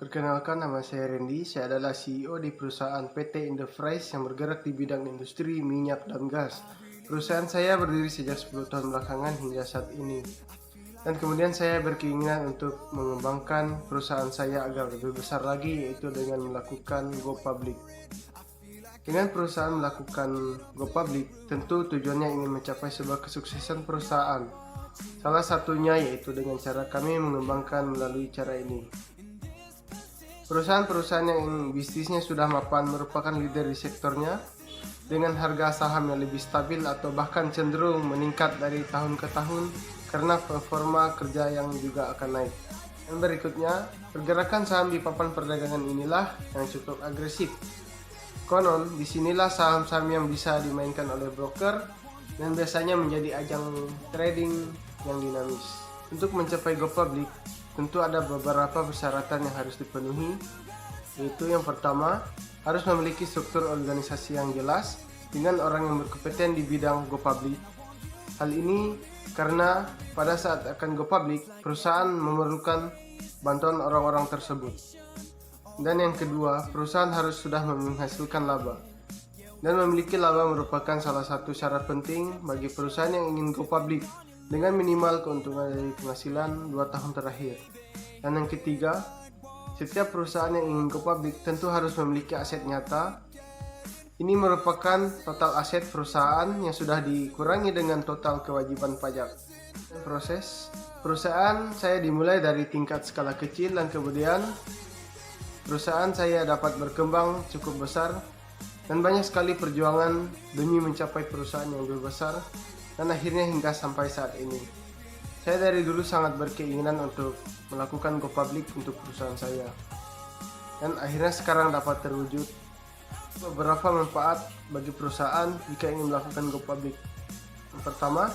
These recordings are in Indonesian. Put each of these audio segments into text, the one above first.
Perkenalkan, nama saya Randy. Saya adalah CEO di perusahaan PT Enterprise yang bergerak di bidang industri minyak dan gas. Perusahaan saya berdiri sejak 10 tahun belakangan hingga saat ini. Dan kemudian saya berkeinginan untuk mengembangkan perusahaan saya agar lebih besar lagi, yaitu dengan melakukan go public. Dengan perusahaan melakukan go public, tentu tujuannya ingin mencapai sebuah kesuksesan perusahaan. Salah satunya yaitu dengan cara kami mengembangkan melalui cara ini. Perusahaan-perusahaan yang bisnisnya sudah mapan merupakan leader di sektornya dengan harga saham yang lebih stabil atau bahkan cenderung meningkat dari tahun ke tahun karena performa kerja yang juga akan naik. Dan berikutnya, pergerakan saham di papan perdagangan inilah yang cukup agresif. Konon, disinilah saham-saham yang bisa dimainkan oleh broker dan biasanya menjadi ajang trading yang dinamis. Untuk mencapai go public, tentu ada beberapa persyaratan yang harus dipenuhi, yaitu yang pertama, harus memiliki struktur organisasi yang jelas dengan orang yang berkompeten di bidang go public. Hal ini karena pada saat akan go public, perusahaan memerlukan bantuan orang-orang tersebut. Dan yang kedua, perusahaan harus sudah menghasilkan laba. Dan memiliki laba merupakan salah satu syarat penting bagi perusahaan yang ingin go public dengan minimal keuntungan dari penghasilan 2 tahun terakhir. Dan yang ketiga, setiap perusahaan yang ingin go public tentu harus memiliki aset nyata. Ini merupakan total aset perusahaan yang sudah dikurangi dengan total kewajiban pajak. Dan proses perusahaan saya dimulai dari tingkat skala kecil dan kemudian perusahaan saya dapat berkembang cukup besar dan banyak sekali perjuangan demi mencapai perusahaan yang lebih besar dan akhirnya hingga sampai saat ini. Saya dari dulu sangat berkeinginan untuk melakukan go public untuk perusahaan saya. Dan akhirnya sekarang dapat terwujud. Beberapa manfaat bagi perusahaan jika ingin melakukan go public. Yang pertama,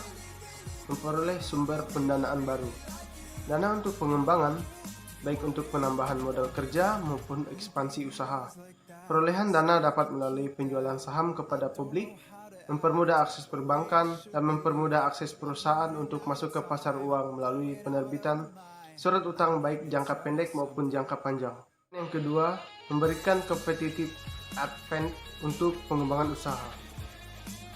memperoleh sumber pendanaan baru. Dana untuk pengembangan, baik untuk penambahan modal kerja maupun ekspansi usaha. Perolehan dana dapat melalui penjualan saham kepada publik, mempermudah akses perbankan, dan mempermudah akses perusahaan untuk masuk ke pasar uang melalui penerbitan surat utang baik jangka pendek maupun jangka panjang. Yang kedua, memberikan competitive advantage untuk pengembangan usaha.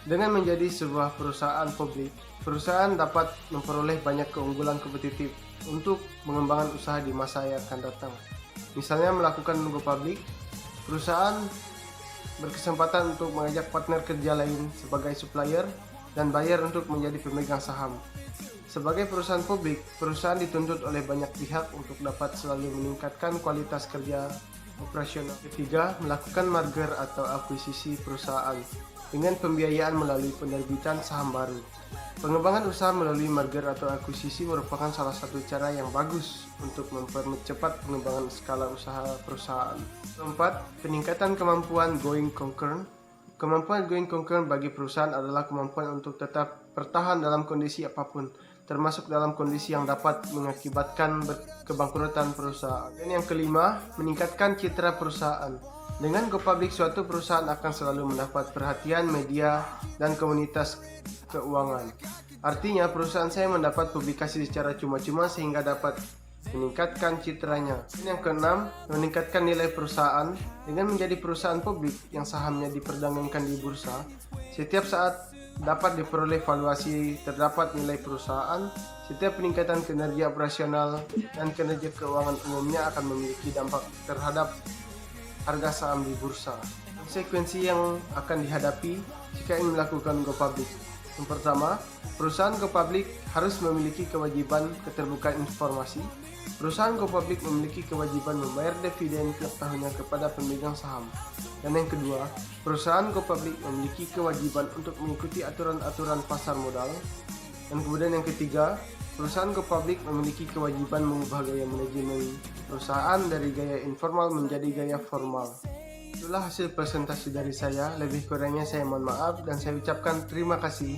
Dengan menjadi sebuah perusahaan publik, perusahaan dapat memperoleh banyak keunggulan kompetitif untuk pengembangan usaha di masa yang akan datang. Misalnya melakukan go public, perusahaan berkesempatan untuk mengajak partner kerja lain sebagai supplier dan buyer untuk menjadi pemegang saham. Sebagai perusahaan publik, perusahaan dituntut oleh banyak pihak untuk dapat selalu meningkatkan kualitas kerja operasional. Ketiga, melakukan merger atau akuisisi perusahaan dengan pembiayaan melalui penerbitan saham baru. Pengembangan usaha melalui merger atau akuisisi merupakan salah satu cara yang bagus untuk mempercepat pengembangan skala usaha perusahaan. Keempat, peningkatan kemampuan going concern. Kemampuan going concern bagi perusahaan adalah kemampuan untuk tetap bertahan dalam kondisi apapun, termasuk dalam kondisi yang dapat mengakibatkan kebangkrutan perusahaan. Dan yang kelima, meningkatkan citra perusahaan. Dengan go public, suatu perusahaan akan selalu mendapat perhatian media dan komunitas keuangan. Artinya, perusahaan saya mendapat publikasi secara cuma-cuma sehingga dapat meningkatkan citranya. Dan yang keenam, meningkatkan nilai perusahaan. Dengan menjadi perusahaan publik yang sahamnya diperdagangkan di bursa, setiap saat dapat diperoleh valuasi terdapat nilai perusahaan. Setiap peningkatan kinerja operasional dan kinerja keuangan umumnya akan memiliki dampak terhadap harga saham di bursa. Konsekuensi yang akan dihadapi jika ingin melakukan go public. Yang pertama, perusahaan go public harus memiliki kewajiban keterbukaan informasi. Perusahaan go public memiliki kewajiban membayar dividen tiap tahunnya kepada pemegang saham. Dan yang kedua, perusahaan go public memiliki kewajiban untuk mengikuti aturan-aturan pasar modal. Dan kemudian yang ketiga, perusahaan go public memiliki kewajiban mengubah gaya manajemen perusahaan dari gaya informal menjadi gaya formal. Itulah hasil presentasi dari saya. Lebih kurangnya saya mohon maaf dan saya ucapkan terima kasih.